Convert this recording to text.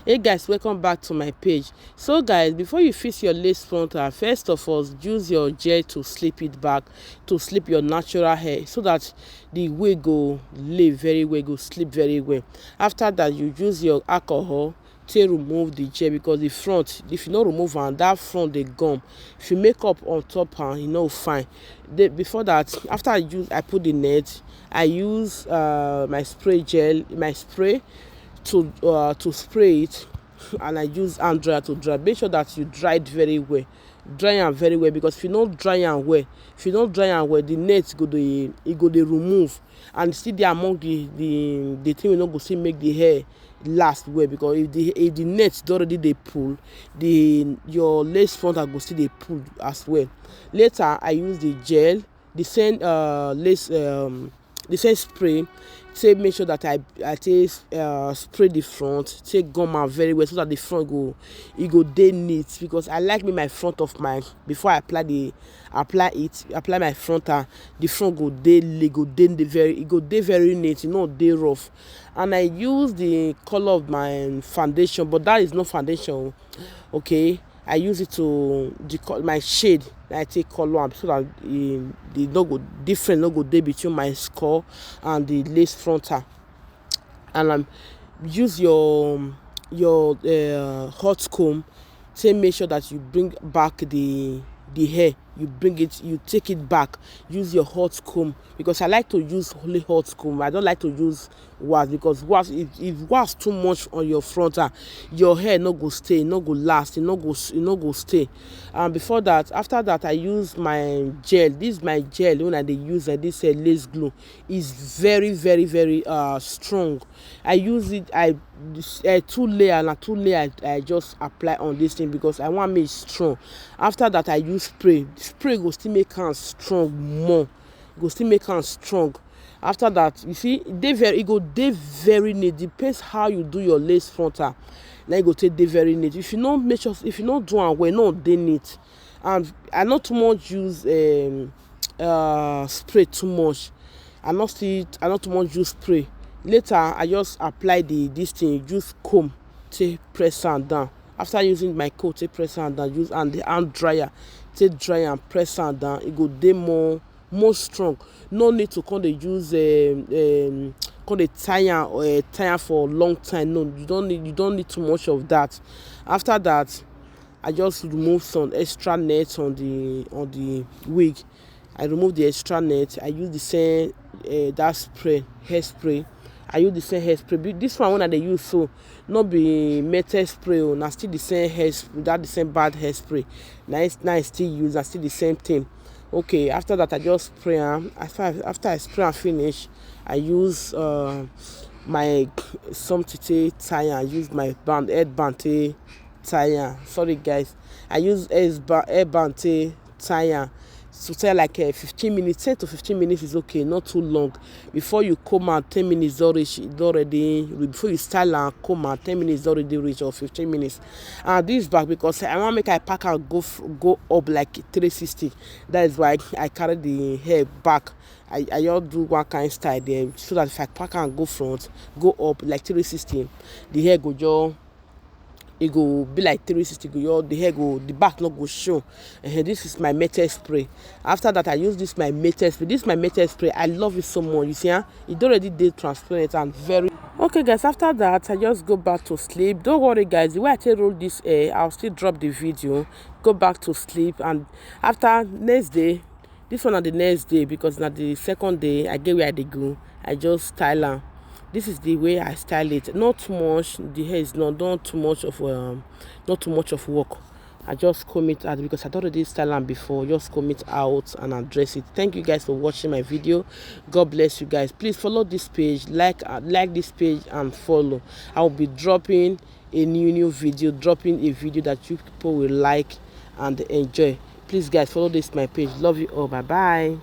Hey guys, welcome back to my page. So guys, before you fix your lace frontal, first of all use your gel to slip it back, to slip your natural hair so that the wig go lay very well, go sleep very well. After that, you use your alcohol to remove the gel, because the front, if you not remove and that front they gum, if you make up on top and fine. Before that, after I put the net, I use my spray gel, my spray to spray it, and I use hand dryer to dry. Make sure that you dry it very well, dry am very well, because if you don't dry am well, the net go dey remove, and still dey among the thing we no go still make the hair last well, because if the net don already dey pull, your lace frontal go still dey pull as well. Later I use the gel, the same the same spray, take make sure that I take spray the front, take gum am very well so that the front go dey neat, because I like make my front of my, before I apply my frontal, the front go dey very neat, dey rough. And I use the color of my foundation, but that is not foundation, okay. I use it to my shade. I take color am so that the no go different, no go dey between my skull and the lace frontal. And use your hot comb to make sure that you bring back the hair, you take it back. Use your hot comb, because I like to use only hot comb. I don't like to use wax, because wax, if wax too much on your frontal, your hair no go stay, no go last, no go stay. And before that, after that, I use my gel. This is my gel when I dey use this lace glue. Is very strong. I use it, two layer I just apply on this thing, because I want make strong. After that, I use spray go still make am strong more, After that, you see, it go dey very neat. Depends how you do your lace frontal, now you go take dey very neat. If you not make sure, if you not do am well, no dey neat. And I not too much use spray too much. I not too much use spray. Later I just apply this thing, use comb to press am down. After using my comb to press am down, use the hand dryer to dry and press am down. It go dey more strong. No need to come dey use come dey tie am for long time. No, you don't need too much of that. After that, I just remove some extra net on the wig. I remove the extra net. I use the same hairspray. I use the same hairspray. This one when I dey use, so not be metal spray, na still the same hairspray, that the same bad hairspray. Now I still use, na still the same thing. Okay, after that, I just spray am. After I spray and finish, I use my something to tie am. I use my headband to tie am. Sorry guys, I use headband to tie am. So say like 15 minutes, 10 to 15 minutes is okay, not too long. Before you comb out, 10 minutes already. Before you style and comb out, 10 minutes already reach, or 15 minutes. And this back, because I want make I pack and go up like 360. That is why I carry the hair back. I just do one kind of style there, so that if I pack and go front, go up like 360, the hair go just, it go be like 360, the back not go show. This is my metal spray. After that, I use this my metal spray. I love it so much. You see, it already did transparent and very okay guys. After that, I just go back to sleep. Don't worry guys, the way I tell roll this hair, I'll still drop the video, go back to sleep. And after next day, this one on the next day, because now the second day I get where I go, I just style am. This is the way I style it. Not too much. The hair is not too much of work. I just comb it out, because I already style am before. Just comb it out and address it. Thank you guys for watching my video. God bless you guys. Please follow this page, like this page and follow. I will be dropping a new video, dropping a video that you people will like and enjoy. Please guys, follow this my page. Love you all. Bye bye.